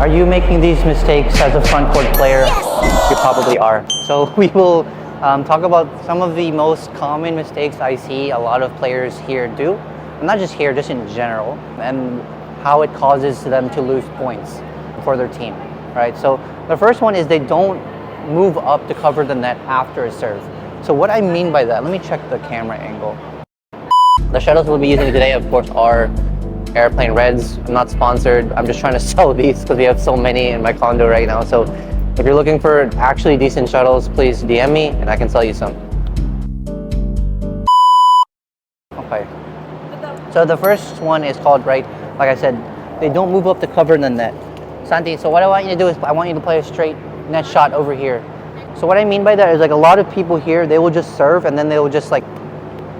Are you making these mistakes as a front court player? You probably are. So we will talk about some of the most common mistakes I see a lot of players here do. And not just here, just in general, and how it causes them to lose points for their team, right? So the first one is they don't move up to cover the net after a serve. So what I mean by that, let me check the camera angle. The shuttles we'll be using today, of course, are Airplane Reds. I'm not sponsored. I'm just trying to sell these because we have so many in my condo right now. So if you're looking for actually decent shuttles, please DM me and I can sell you some. Okay. So the first one is called, right, like I said, they don't move up to cover the net. Santi, so what I want you to do is I want you to play a straight net shot over here. So what I mean by that is like a lot of people here, they will just serve and then they will just like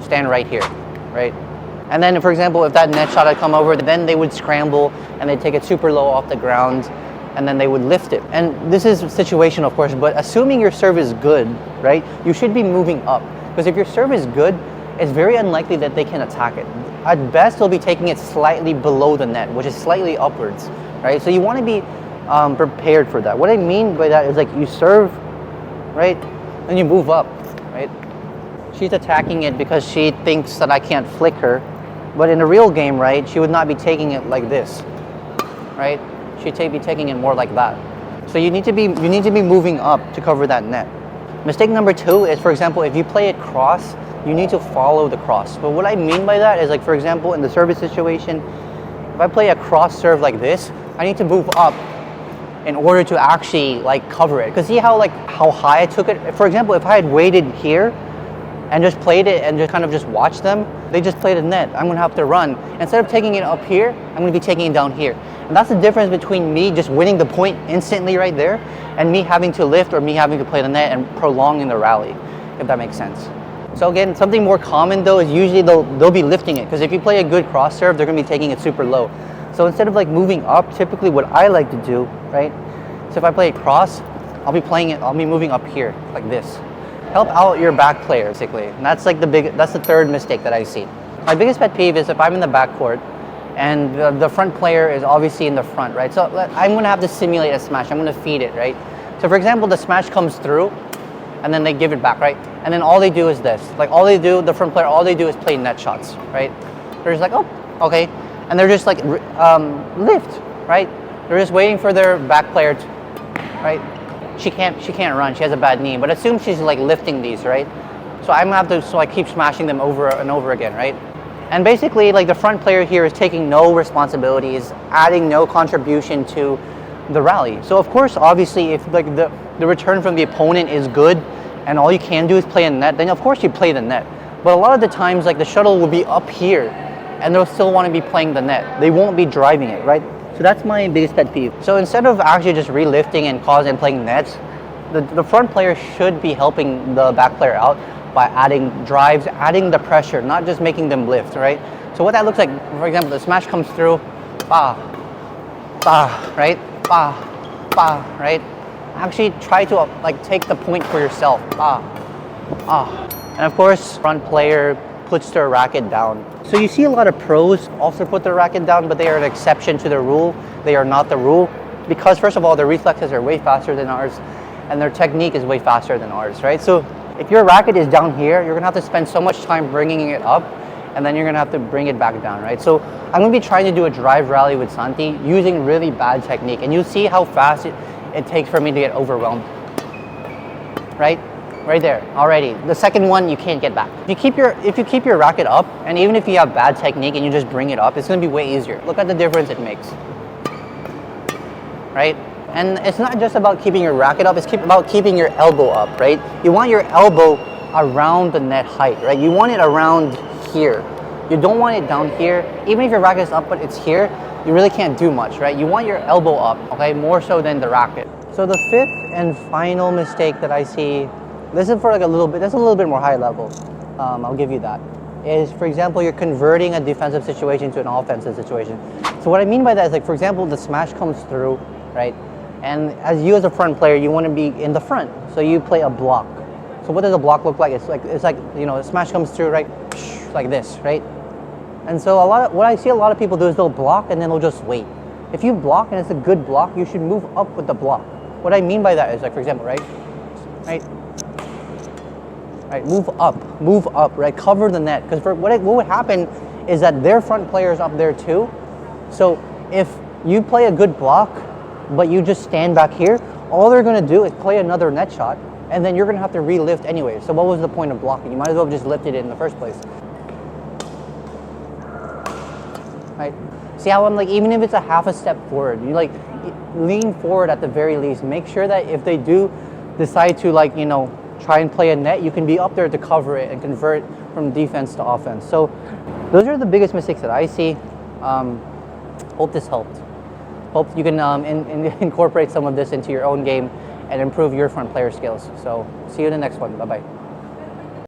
stand right here, right? And then for example, if that net shot had come over, then they would scramble and they'd take it super low off the ground and then they would lift it. And this is situational, of course, but assuming your serve is good, right? You should be moving up because if your serve is good, it's very unlikely that they can attack it. At best, they'll be taking it slightly below the net, which is slightly upwards, right? So you want to be prepared for that. What I mean by that is like you serve, right? Then you move up, right? She's attacking it because she thinks that I can't flick her. But in a real game, right, she would not be taking it like this, right? She'd be taking it more like that. So you need to be moving up to cover that net. Mistake number two is, for example, if you play it cross, you need to follow the cross. But what I mean by that is like, for example, in the service situation, if I play a cross serve like this, I need to move up in order to actually like cover it. Because see how high I took it? For example, if I had waited here and just played it and just kind of just watched them, they just played a net. I'm gonna have to run. Instead of taking it up here, I'm gonna be taking it down here. And that's the difference between me just winning the point instantly right there and me having to lift or me having to play the net and prolonging the rally, if that makes sense. So again, something more common though is usually they'll be lifting it because if you play a good cross serve, they're gonna be taking it super low. So instead of like moving up, typically what I like to do, right? So if I play a cross, I'll be moving up here like this. Help out your back player basically. And that's like that's the third mistake that I see. My biggest pet peeve is if I'm in the backcourt and the front player is obviously in the front, right? So I'm gonna have to simulate a smash. I'm gonna feed it, right? So for example, the smash comes through and then they give it back, right? And then all they do is this. Like the front player, all they do is play net shots, right? They're just like, oh, okay. And they're just like, lift, right? They're just waiting for their back player to, right? She can't run, she has a bad knee, but assume she's like lifting these, right? So I'm gonna have to, so I keep smashing them over and over again, right? And basically like the front player here is taking no responsibilities, adding no contribution to the rally. So of course, obviously, if like the return from the opponent is good and all you can do is play a net, then of course you play the net. But a lot of the times like the shuttle will be up here and they'll still want to be playing the net. They won't be driving it, right? So that's my biggest pet peeve. So instead of actually just relifting and playing nets, the front player should be helping the back player out by adding drives, adding the pressure, not just making them lift, right? So what that looks like, for example, the smash comes through, bah, bah, right? Bah, bah, right? Actually try to like take the point for yourself, bah, ah. And of course, front player puts their racket down. So you see a lot of pros also put their racket down, but they are an exception to the rule. They are not the rule because first of all, their reflexes are way faster than ours and their technique is way faster than ours, right? So if your racket is down here, you're gonna have to spend so much time bringing it up and then you're gonna have to bring it back down, right? So I'm gonna be trying to do a drive rally with Santi using really bad technique and you'll see how fast it takes for me to get overwhelmed, right? Right there, already. The second one, you can't get back. If you keep your racket up, and even if you have bad technique and you just bring it up, it's gonna be way easier. Look at the difference it makes, right? And it's not just about keeping your racket up, it's about keeping your elbow up, right? You want your elbow around the net height, right? You want it around here. You don't want it down here. Even if your racket is up, but it's here, you really can't do much, right? You want your elbow up, okay? More so than the racket. So the fifth and final mistake that I see, this is for like that's a little bit more high level, I'll give you that, is for example, you're converting a defensive situation to an offensive situation. So what I mean by that is like, for example, the smash comes through, right? And as a front player, you want to be in the front. So you play a block. So what does a block look like? It's like, you know, the smash comes through, right? Like this, right? And so what I see a lot of people do is they'll block and then they'll just wait. If you block and it's a good block, you should move up with the block. What I mean by that is, like, for example, right, move up, right, cover the net. Because what would happen is that their front player's up there too. So if you play a good block, but you just stand back here, all they're gonna do is play another net shot, and then you're gonna have to re-lift anyway. So what was the point of blocking? You might as well have just lifted it in the first place. Right? See how I'm like, even if it's a half a step forward, you like lean forward at the very least. Make sure that if they do decide to, like, you know, try and play a net, you can be up there to cover it and convert from defense to offense. So those are the biggest mistakes that I see. Hope this helped. Hope you can incorporate some of this into your own game and improve your front player skills. So see you in the next one. Bye-bye.